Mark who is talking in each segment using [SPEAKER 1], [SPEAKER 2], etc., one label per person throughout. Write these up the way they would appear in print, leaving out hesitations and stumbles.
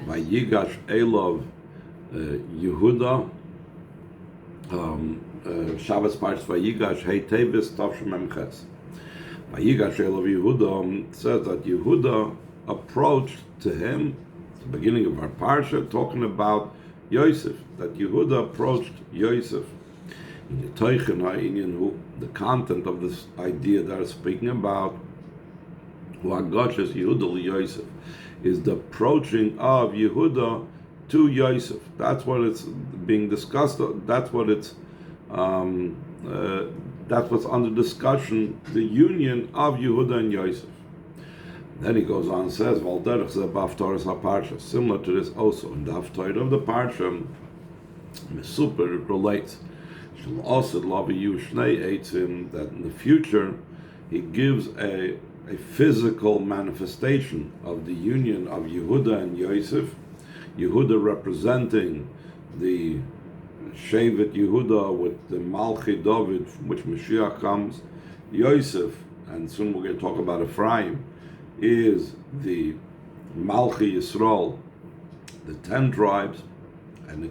[SPEAKER 1] Vigash Elav Yehuda. Shabbos Parshas Vayigash Hey Tevis Tavshim Memches. Vigash Elav Yehuda says that Yehuda approached to him. It's the beginning of our parsha, talking about Yosef. That Yehuda approached Yosef. In the content of this idea that I'm speaking about, Yosef, is the approaching of Yehuda to Yosef. That's what it's being discussed. That's what's under discussion. The union of Yehuda and Yosef. Then he goes on and says, similar to this also in the Haftarah of the Parsha, Super relates. Also, that in the future he gives a physical manifestation of the union of Yehuda and Yosef. Yehuda representing the Shevet Yehuda with the Malchi David, from which Mashiach comes. Yosef, and soon we're going to talk about Ephraim, is the Malchi Yisrael, the 10 tribes, and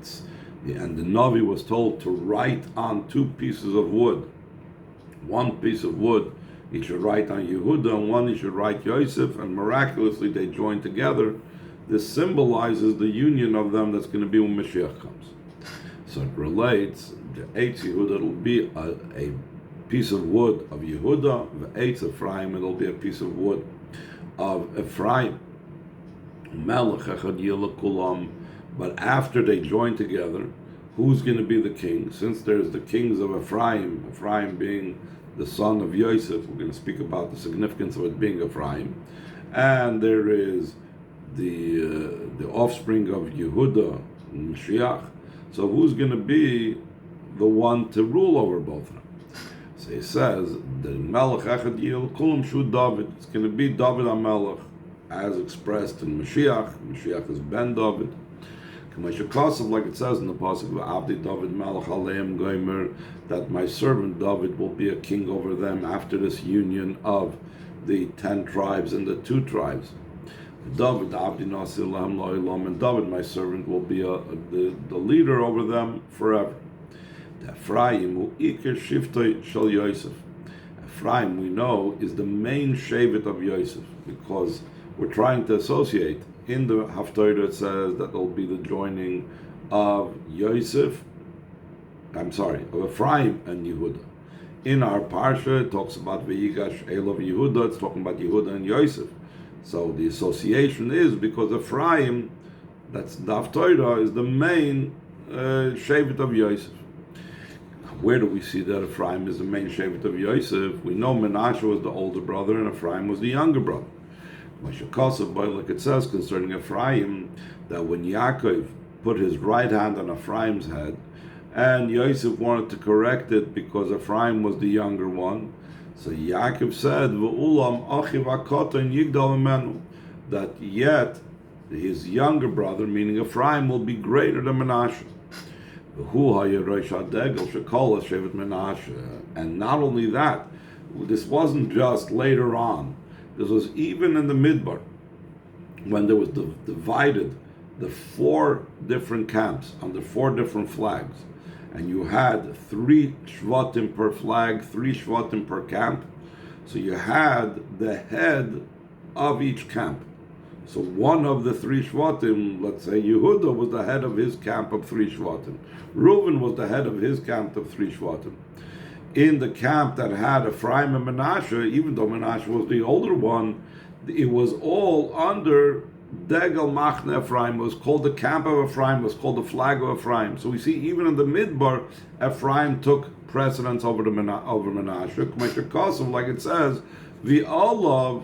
[SPEAKER 1] the Navi was told to write on 2 pieces of wood. One piece of wood he should write on Yehuda, and one he should write Yosef, and miraculously they join together. This symbolizes the union of them that's going to be when Mashiach comes. So it relates, the Eitz Yehuda, it'll be a piece of wood of Yehuda, the Eitz Ephraim, it'll be a piece of wood of Ephraim. Melech echad kulam. But after they join together, who's going to be the king? Since there's the kings of Ephraim, Ephraim being the son of Yosef, we're going to speak about the significance of it being Ephraim, and there is the offspring of Yehuda, Mashiach. So who's going to be the one to rule over both of them? So he says, the Melech Echad Yil Kulam Shu David. It's going to be David HaMelech, as expressed in Mashiach. Mashiach is Ben David. Like it says in the pasuk of Abdi David Melech Aleim Gomer, that my servant David will be a king over them after this union of the 10 tribes and the 2 tribes. David Abdi Nasir Lahem Lo'ilam, and David my servant will be the leader over them forever. Ephraim who Iker Shiftoi Shel Yosef. Ephraim, we know, is the main shevet of Yosef, because we're trying to associate. In the Haftarah it says that there'll be the joining of of Ephraim and Yehuda. In our Parsha it talks about Vigash Elav Yehuda, it's talking about Yehuda and Yosef. So the association is because Ephraim, that's the Haftarah, is the main shevet of Yosef. Where do we see that Ephraim is the main shevet of Yosef? We know Menashe was the older brother and Ephraim was the younger brother. Like it says concerning Ephraim, that when Yaakov put his right hand on Ephraim's head, and Yosef wanted to correct it because Ephraim was the younger one, so Yaakov said, that yet his younger brother, meaning Ephraim, will be greater than Menashe. And not only that, this wasn't just later on. This was even in the Midbar, when there was divided the 4 different camps under 4 different flags, and you had 3 shvatim per flag, 3 shvatim per camp. So you had the head of each camp. So one of the 3 shvatim, let's say Yehuda, was the head of his camp of 3 shvatim. Reuven was the head of his camp of 3 shvatim. In the camp that had Ephraim and Menashe, even though Menashe was the older one, it was all under Degel Machne Ephraim. It was called the camp of Ephraim, it was called the flag of Ephraim. So we see even in the Midbar, Ephraim took precedence over Menashe. Like it says, the Olav,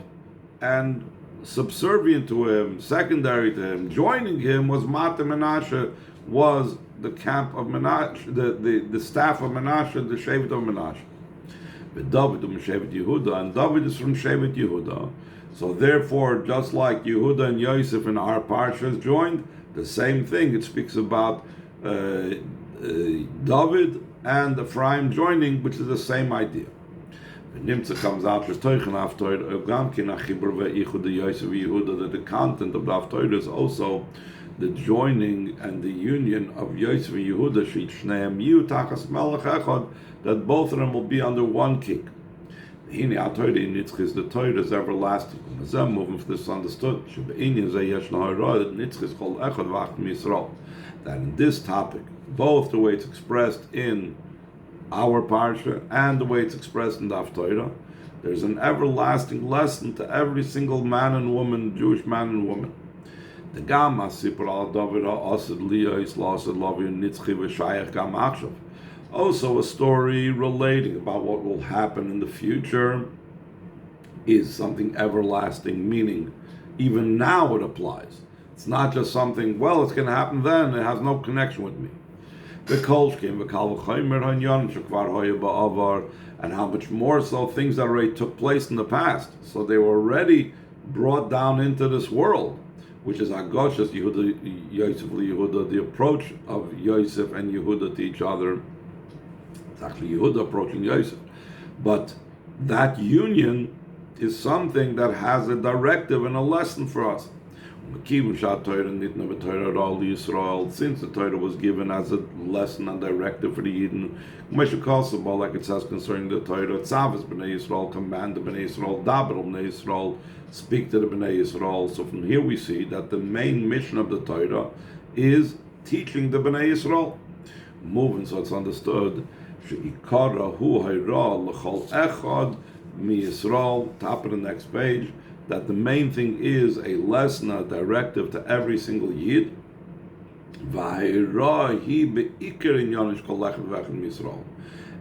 [SPEAKER 1] and subservient to him, secondary to him, joining him was Mata Menashe, was the camp of Menashe, the staff of Menashe, the shevet of Menashe. But David from shevet Yehuda, and David is from shevet Yehuda. So therefore, just like Yehuda and Yosef in our parshas joined, the same thing. It speaks about David and Ephraim joining, which is the same idea. Nimtza comes out as Teuchen Haftorah, Gamkin Achibur ve'ichud Yosef Yehuda, that the content of the Haftorah is also the joining and the union of Yosef and Yehuda, Shneim Yu Tachas Melech Echad, that both of them will be under one king. Hine HaTorah in Nitzchis, the Torah is everlasting. Mazem moving for this understood. Shebe'inyan Zeh Yesh Nahara, that Nitzchis Kol Echad V'Achim Yisrael. That in this topic, both the way it's expressed in our parsha and the way it's expressed in the Haftorah, there's an everlasting lesson to every single man and woman, Jewish man and woman. The Gam HaSipur al David HaAsid Liyah Isla Asid Lavi Nitzchi V'Shayach Gam Achshav. Also a story relating about what will happen in the future is something everlasting, meaning even now it applies. It's not just something, well, it's going to happen then, it has no connection with me. And how much more so things that already took place in the past. So they were already brought down into this world, which is Agosh, Yehuda, Yosef Yehuda, the approach of Yosef and Yehuda to each other. It's actually Yehuda approaching Yosef. But that union is something that has a directive and a lesson for us. Since the Torah was given as a lesson and directive for the Yidden, like it says concerning the Torah, Tzavis B'nai Yisrael, command the B'nai Yisrael, Daber B'nai Yisrael, speak to the B'nai Yisrael. So from here we see that the main mission of the Torah is teaching the B'nai Yisrael. Moving, so it's understood, She'ikara hu hayra l'chol echad mi Yisrael, top of the next page, that the main thing is a lesson, a directive to every single Yid.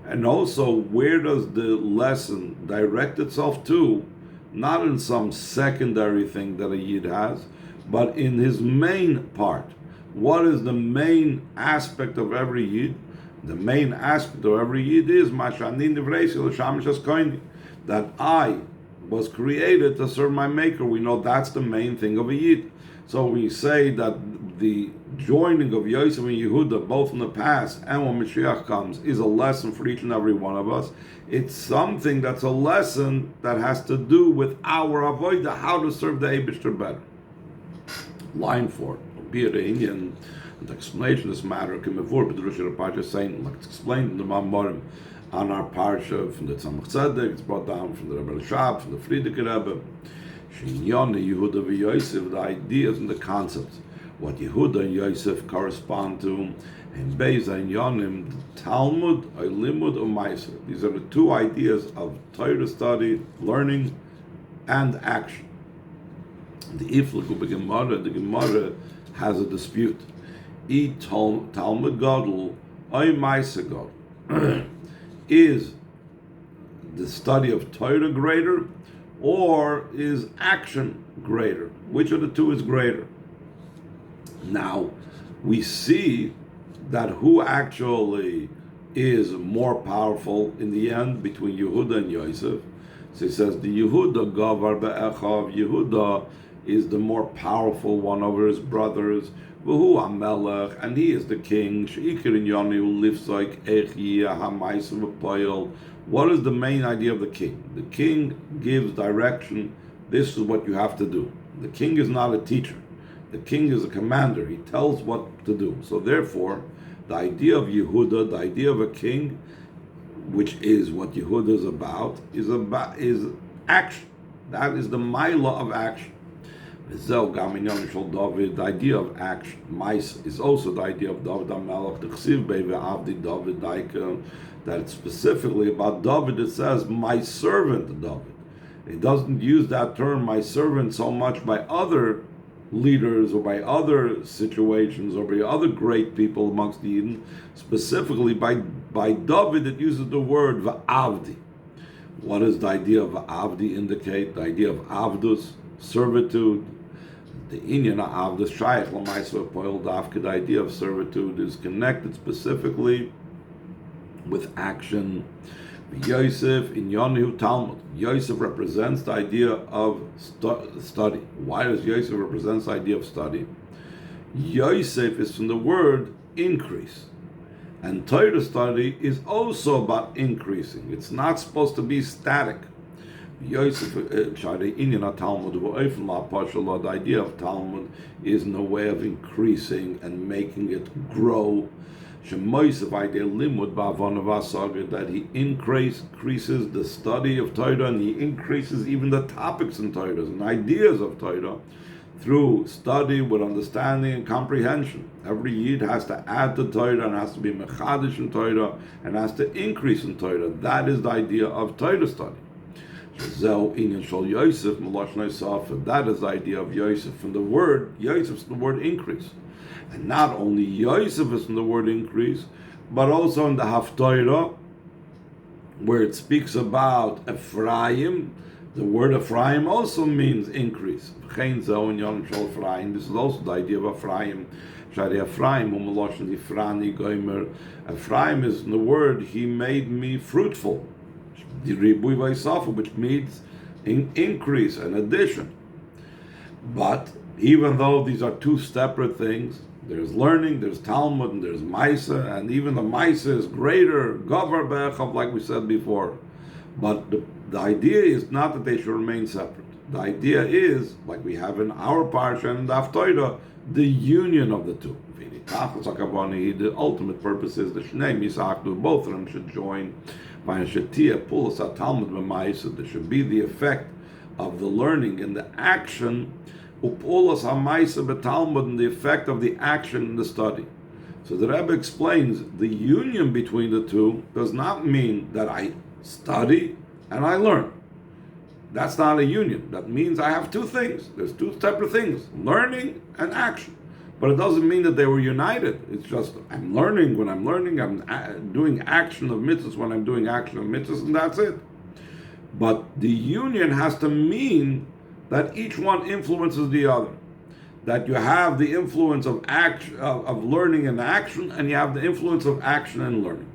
[SPEAKER 1] And also, where does the lesson direct itself to? Not in some secondary thing that a Yid has, but in his main part. What is the main aspect of every Yid? The main aspect of every Yid is that I was created to serve my Maker. We know that's the main thing of a Yid. So we say that the joining of Yosef and Yehuda, both in the past and when Mashiach comes, is a lesson for each and every one of us. It's something that's a lesson that has to do with our avodah, how to serve the Eibishter better. Line 4. Be it Indian, the explanation of this matter, saying, like it's explained in the Mamborim, on our parsha from the Tzemach Tzedek, it's brought down from the Rebbe Rashab, from the Frierdiker Rebbe. Shenyone Yehuda v'Yosef, the ideas and the concepts, what Yehuda and Yosef correspond to, and Beis Yonim, Talmud, Limud, or Meiser. These are the two ideas of Torah study, learning, and action. The Iflik of the Gemara has a dispute. Talmud Gadol, Oy Meiser Gadol. Is the study of Torah greater, or is action greater? Which of the two is greater? Now, we see that who actually is more powerful in the end between Yehuda and Yosef. So he says the Yehuda Gavar Be'echav, Yehuda is the more powerful one over his brothers. V'hu HaMelech, and he is the king. She'ikir in Yoni who lives like Echiyah HaMaisa V'Poyel. What is the main idea of the king? The king gives direction. This is what you have to do. The king is not a teacher. The king is a commander. He tells what to do. So therefore, the idea of Yehuda, the idea of a king, which is what Yehuda is action. That is the Maila of action. The idea of action, Mais, is also the idea of David HaMelech, the Chsiv Be'Avdi David Daika, that it's specifically about David. It says, my servant David. It doesn't use that term, my servant, so much by other leaders or by other situations or by other great people amongst the Eden. Specifically by David, it uses the word Va'avdi. What does the idea of Va'avdi indicate? The idea of Avdus, servitude. The inyan of the shaykh l'maisa poil dafka, the idea of servitude is connected specifically with action. Yosef in Yonihu Talmud. Yosef represents the idea of study. Why does Yosef represent the idea of study? Yosef is from the word increase, And Torah study is also about increasing. It's not supposed to be static. The idea of Talmud is in a way of increasing and making it grow. That he increases the study of Torah, and he increases even the topics in Torah and ideas of Torah through study with understanding and comprehension. Every Yid has to add to Torah and has to be mechadish in Torah and has to increase in Torah. That is the idea of Torah study. That is the idea of Yosef. From the word, Yosef is the word increase. And not only Yosef is in the word increase, but also in the Haftorah, where it speaks about Ephraim. The word Ephraim also means increase. This is also the idea of Ephraim. Ephraim is in the word, he made me fruitful, which means increase and addition. But even though these are two separate things, there's learning, there's Talmud, and there's Maisa, and even the Maisa is greater, Gavar Be'echav, like we said before. But the idea is not that they should remain separate. The idea is, like we have in our parsha and the Haftorah, the union of the two. The ultimate purpose is the Shnei Misachdu, both of them should join. There should be the effect of the learning and the action, and the effect of the action in the study. So the Rebbe explains the union between the two does not mean that I study and I learn. That's not a union. That means I have two things. There's two separate things, learning and action. But it doesn't mean that they were united. It's just I'm learning when I'm learning, I'm doing action of mitzvahs when I'm doing action of mitzvahs, and that's it. But the union has to mean that each one influences the other. That you have the influence of action, of learning and action, and you have the influence of action and learning.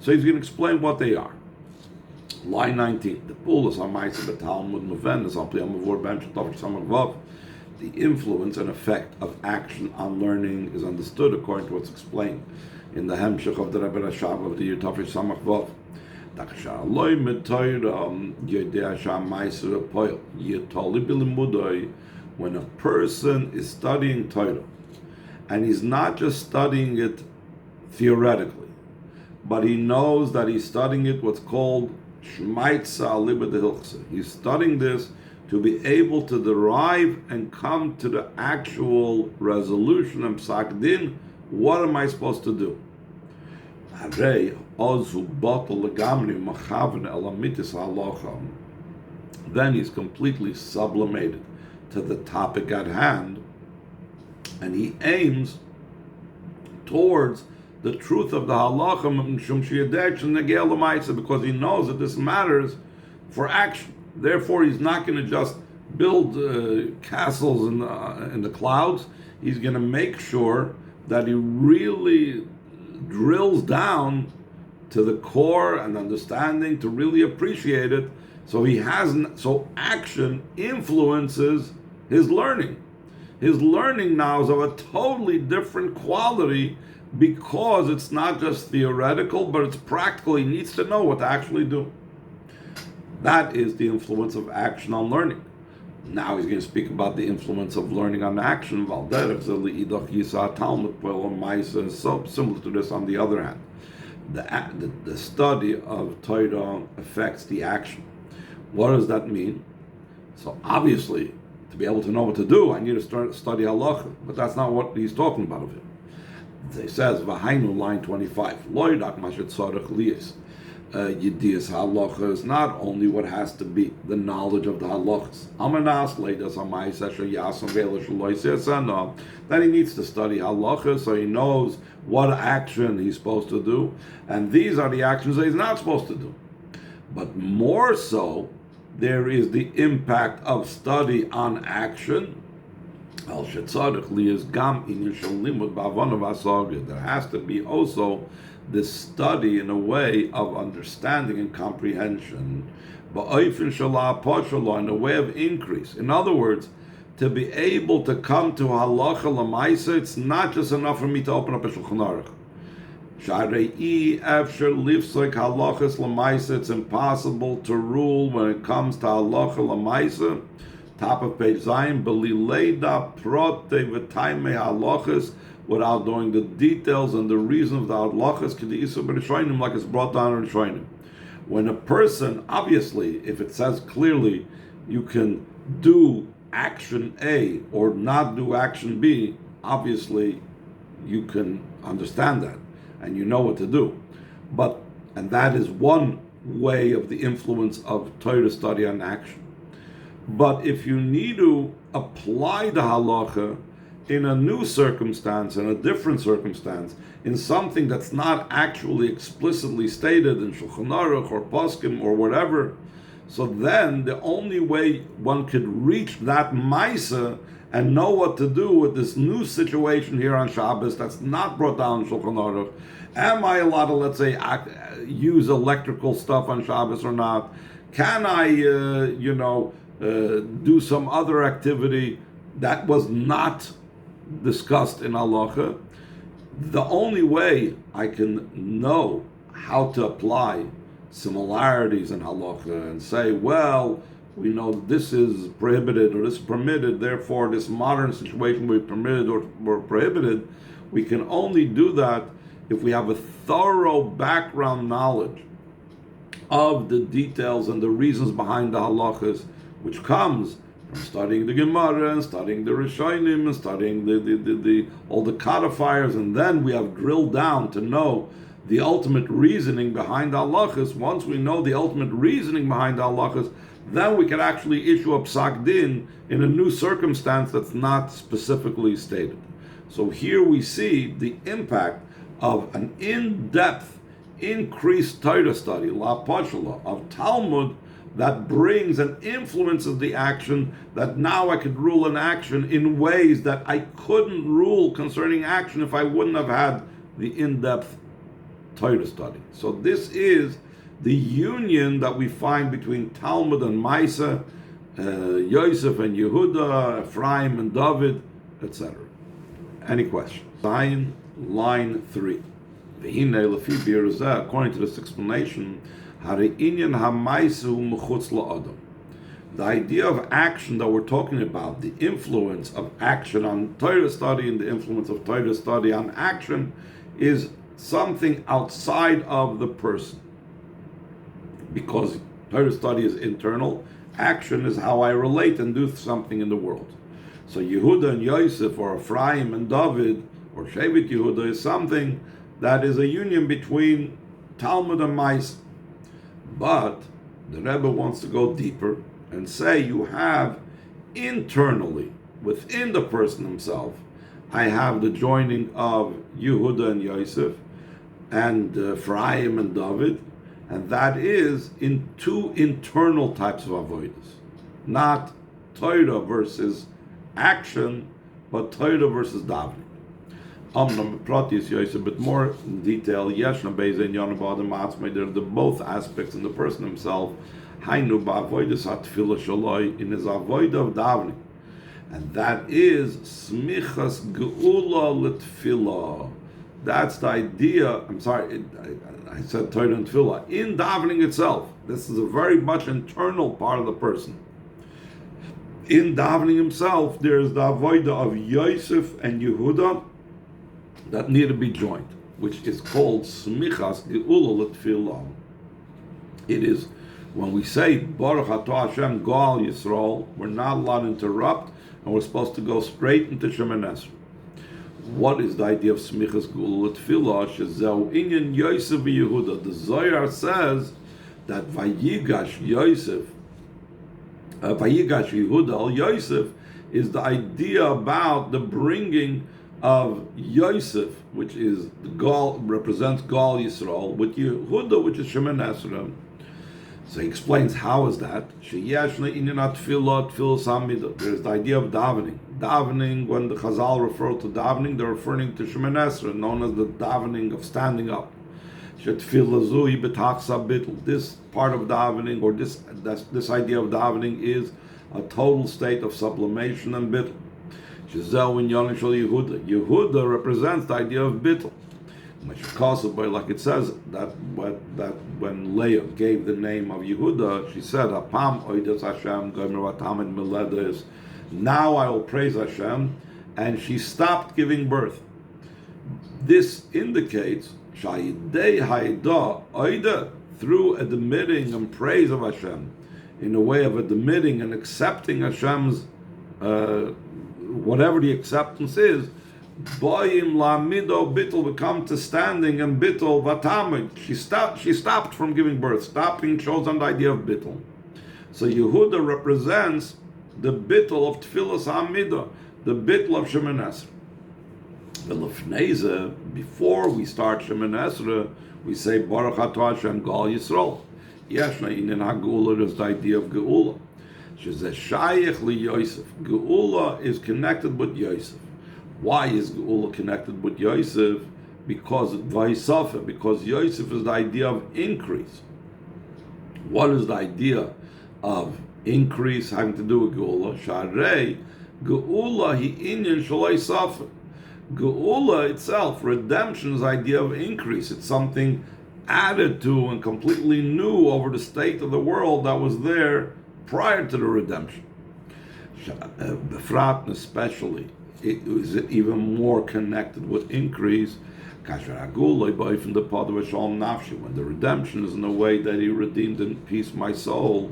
[SPEAKER 1] So he's going to explain what they are. Line 19. The pulas are ma'aser b'talmud muvenas al pi amavur ben shetav samagvav. The influence and effect of action on learning is understood according to what's explained in the Hemshech of the Rebbe Rashab of the Yutafish Samachvav. When a person is studying Torah, and he's not just studying it theoretically, but he knows that he's studying it what's called Shmaitza Aliba Dehilchse. He's studying this to be able to derive and come to the actual resolution and psak din. What am I supposed to do? Then he's completely sublimated to the topic at hand, and he aims towards the truth of the halacha, because he knows that this matters for action. Therefore, he's not going to just build castles in the clouds. He's going to make sure that he really drills down to the core and understanding to really appreciate it. So action influences his learning. His learning now is of a totally different quality because it's not just theoretical, but it's practical. He needs to know what to actually do. That is the influence of action on learning. Now he's going to speak about the influence of learning on action. So similar to this on the other hand. The study of Torah affects the action. What does that mean? So obviously, to be able to know what to do, I need to study halacha. But that's not what he's talking about of it. He says, V'hainu, line 25, Yedias halacha is not only what has to be the knowledge of the halachas. Then he needs to study halacha so he knows what action he's supposed to do, and these are the actions that he's not supposed to do. But more so, there is the impact of study on action. There has to be also this study in a way of understanding and comprehension, in a way of increase. In other words, to be able to come to halacha l'maisa, it's not just enough for me to open up a Shulchan Aruch. Sharei efshar lifsoik halachas lamaisa. It's impossible to rule when it comes to halacha lamaisa. Top of page Zion, belileda prote v'taimei halachas, without knowing the details and the reason of the halachas, k'di'isa b'rishonim, like it's brought down in Rishonim. When a person, obviously, if it says clearly, you can do action A or not do action B, obviously, you can understand that and you know what to do. And that is one way of the influence of Torah study on action. But if you need to apply the halacha in a new circumstance, in a different circumstance, in something that's not actually explicitly stated in Shulchan Aruch or Poskim or whatever, so then the only way one could reach that Maisa and know what to do with this new situation here on Shabbos that's not brought down in Shulchan Aruch. Am I allowed to, let's say, use electrical stuff on Shabbos or not? Can I, do some other activity that was not discussed in halacha? The only way I can know how to apply similarities in halacha and say, well, we know this is prohibited or this is permitted, therefore this modern situation will be permitted or prohibited, we can only do that if we have a thorough background knowledge of the details and the reasons behind the halachas, which comes from studying the Gemara and studying the Rishonim and studying the all the codifiers, and then we have drilled down to know the ultimate reasoning behind the halachas. Once we know the ultimate reasoning behind the halachas, then we can actually issue a psak din in a new circumstance that's not specifically stated. So here we see the impact of an in-depth, increased Torah study, la pashala, of Talmud, that brings and influences the action, that now I could rule an action in ways that I couldn't rule concerning action if I wouldn't have had the in-depth Torah study. So this is the union that we find between Talmud and Maisa, Yosef and Yehuda, Ephraim and David, etc. Any questions? Line 3. According to this explanation, the idea of action that we're talking about, the influence of action on Torah study and the influence of Torah study on action, is something outside of the person. Because Torah study is internal, action is how I relate and do something in the world. So Yehuda and Yosef, or Ephraim and David, or Shevet Yehuda, is something that is a union between Talmud and Maisa. But the Rebbe wants to go deeper and say you have internally, within the person himself, I have the joining of Yehuda and Yosef, and Ephraim and David, and that is in two internal types of avodas, not Torah versus action, but Torah versus davening. A bit more in detail. There are both aspects in the person himself. In his avodah of davening, and that is smichas geula l'tfilah. That's the idea. I'm sorry, I said Torah and Tefillah. In davening itself, this is a very much internal part of the person. In davening himself, there is the avodah of Yosef and Yehuda that need to be joined, which is called smichas geula l'tfilah. It is when we say Baruch Atah Hashem Goal Yisrael, we're not allowed to interrupt, and we're supposed to go straight into Shemoneh Esrei. What is the idea of smichas geula l'tfilah? Shezeu inyan Yosef v'Yehuda. The Zohar says that Vayigash Yehuda al Yosef is the idea about the bringing of Yosef, which is the Gal, represents Gal Yisrael, with Yehuda, which is Shemoneh Esrei. So he explains how is that. There's the idea of davening. Davening, when the Chazal refer to davening, they're referring to Shemoneh Esrei, known as the davening of standing up. This part of davening, or this idea of davening, is a total state of sublimation and bittul. Yehuda represents the idea of bittul. Like it says that when Leah gave the name of Yehuda, she said, "Apam oidas Hashem gomer vatamid meledes." Now I will praise Hashem, and she stopped giving birth. This indicates shayidei haida oida, through admitting and praise of Hashem, in a way of admitting and accepting Hashem's whatever the acceptance is. Boyim lamido bittul, we come to standing, and bittul vatamid. She stopped from giving birth. Stopping shows on the idea of bittul. So Yehuda represents the bittul of tefillas hamidah, the bittul of Shemoneh Esrei. Before we start Shemoneh Esrei, we say Baruch Atah Hashem Gal Yisrael. Yeshna inin ha'geula is the idea of geula. She's a shayich li Yosef. Geula is connected with Yosef. Why is Geula connected with Yosef? Because Yosef is the idea of increase. What is the idea of increase having to do with Geula? Sharei Geula hi inyan shalei safa. Geula itself, redemption, is the idea of increase. It's something added to and completely new over the state of the world that was there prior to the redemption. Befrat, especially, it is even more connected with increase. When the redemption is in the way that He redeemed in peace my soul,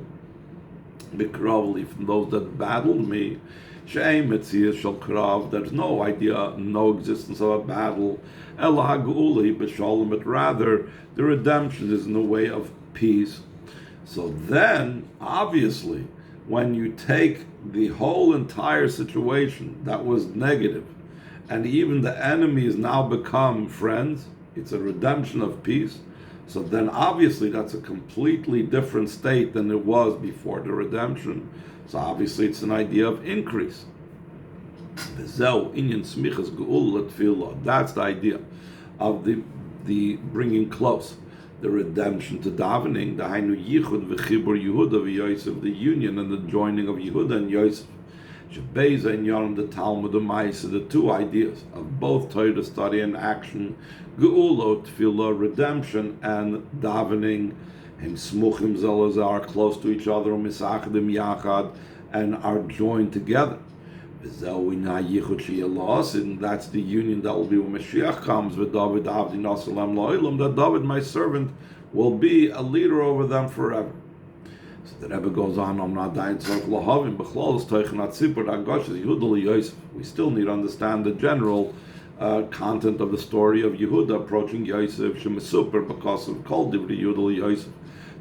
[SPEAKER 1] from those that battled me. There's no idea, no existence of a battle. But rather, the redemption is in the way of peace. So then, obviously, when you take the whole entire situation that was negative, and even the enemies now become friends, it's a redemption of peace. So then obviously that's a completely different state than it was before the redemption. So obviously it's an idea of increase. That's the idea of the bringing close, the redemption to davening, the Hainu Yichud v'chibur Yehuda v'Yosef, the union and the joining of Yehuda and Yosef. Shebeza and Yoram, the Talmud, the Ma'aseh, the two ideas of both Torah study and action, Geula, Tefillah, redemption, and davening, and Smuchim Zelaz are close to each other, Misachadim Yachad, and are joined together. And that's the union that will be when Mashiach comes with David Avdi Nasalam La'ilam, that David, my servant, will be a leader over them forever. So the Rebbe goes on, we still need to understand the general content of the story of Yehuda approaching Yosef, Shemesupper, because of Kol Divri Yehuda Yosef.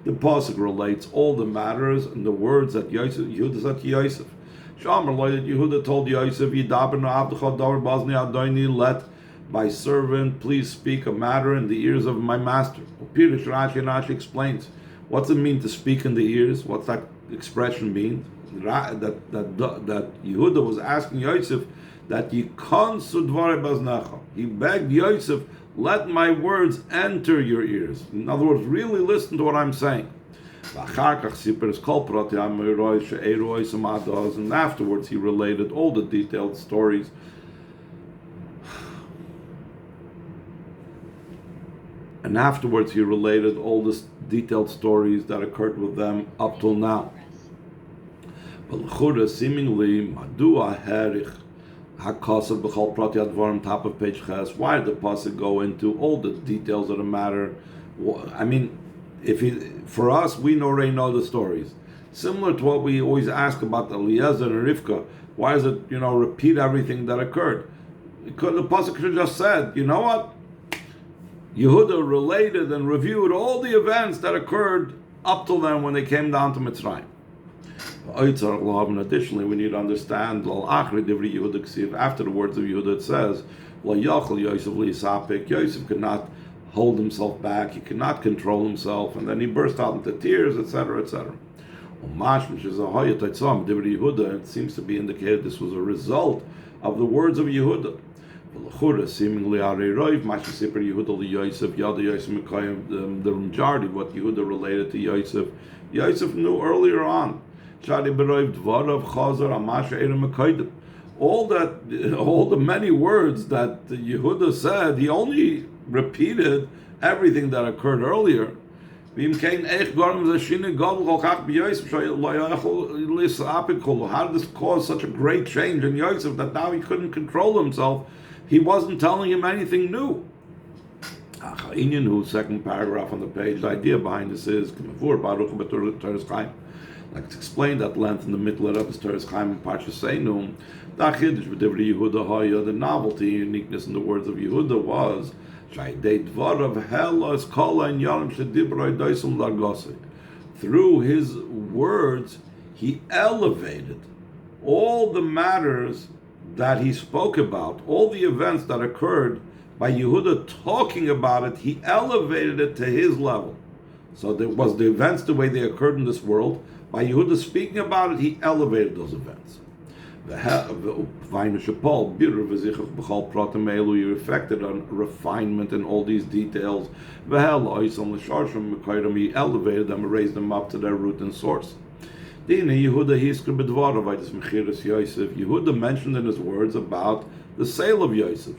[SPEAKER 1] The pasuk relates all the matters and the words that Yehuda said to Yosef. Yehuda told Yosef, let my servant please speak a matter in the ears of my master. Rashi explains, what's it mean to speak in the ears? What's that expression mean? That Yehuda was asking Yosef that he begged Yosef, let my words enter your ears. In other words, really listen to what I'm saying. And afterwards he related all the detailed stories. And afterwards he related all the detailed stories that occurred with them up till now. But seemingly, Madua Herich Hakasav B'chol Prati Advarim, top of page Ches. Why did the pasuk go into all the details of the matter? I mean, for us, we already know the stories. Similar to what we always ask about Eliezer and Rivka. Why does it, repeat everything that occurred? The pasuk could have just said, you know what? Yehuda related and reviewed all the events that occurred up till then when they came down to Mitzrayim. Additionally, we need to understand after the words of Yehuda it says, Yosef could not hold himself back, he could not control himself, and then he burst out into tears, etc., etc. It seems to be indicated this was a result of the words of Yehuda. Seemingly, the majority of what Yehuda related to Yosef, Yosef knew earlier on. all the many words that Yehuda said, he only repeated everything that occurred earlier. How did this cause such a great change in Yosef that now he couldn't control himself? He wasn't telling him anything new. Second paragraph on the page, the idea behind this is like it's explained at length in the middle of the Teres Chaim and Parshas Seinum. The novelty, uniqueness in the words of Yehuda was through his words, he elevated all the matters that he spoke about, all the events that occurred by Yehuda talking about it, he elevated it to his level. So there was the events the way they occurred in this world. By Yehuda speaking about it, he elevated those events. He reflected on refinement in all these details. He elevated them and raised them up to their root and source. Yehuda mentioned in his words about the sale of Yosef.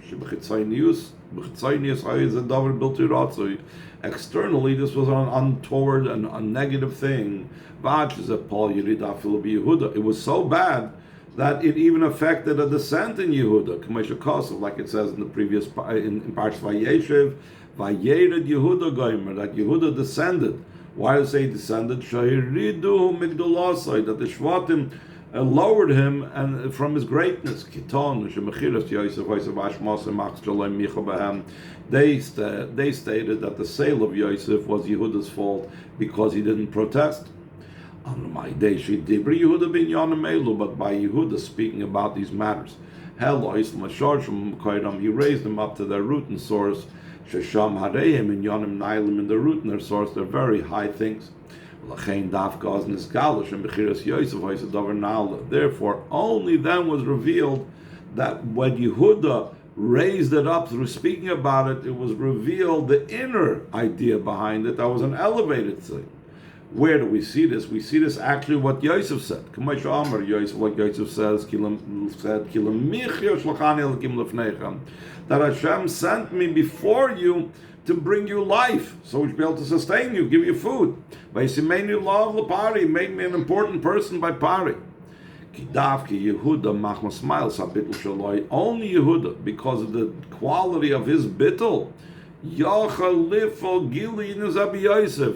[SPEAKER 1] Externally, this was an untoward and a negative thing. It was so bad that it even affected a descent in Yehuda, like it says in the previous in Parshas Vayeshev, Vayered Yehuda Gomer, that Yehuda descended. Why does he descended? Shahiridu Migdalasai, that the Shvatim lowered him and from his greatness. They stated that the sale of Yosef was Yehuda's fault because he didn't protest. But by Yehuda speaking about these matters, he raised them up to their root and source. In the root and their source, they're very high things. Therefore, only then was revealed that when Yehuda raised it up through speaking about it, it was revealed the inner idea behind it. That was an elevated thing. Where do we see this? We see this actually what Yosef said. Like Yosef says, that Hashem sent me before you to bring you life, so we should be able to sustain you, give you food. He made me love Pari, made me an important person by Pari. Only Yehuda, because of the quality of his bittul,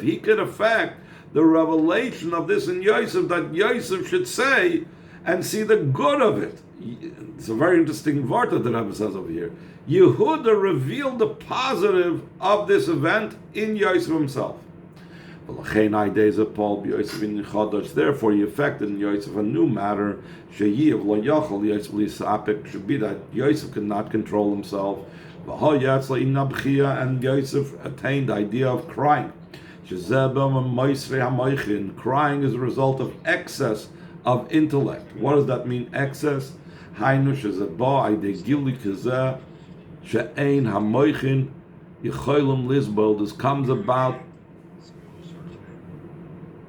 [SPEAKER 1] he could affect the revelation of this in Yosef, that Yosef should say and see the good of it. It's a very interesting word that the Rebbe says over here. Yehuda revealed the positive of this event in Yosef himself. Therefore, he affected in Yosef a new matter. Should be that Yosef could not control himself. And Yosef attained the idea of crying. Crying is a result of excess of intellect. What does that mean, excess? This comes about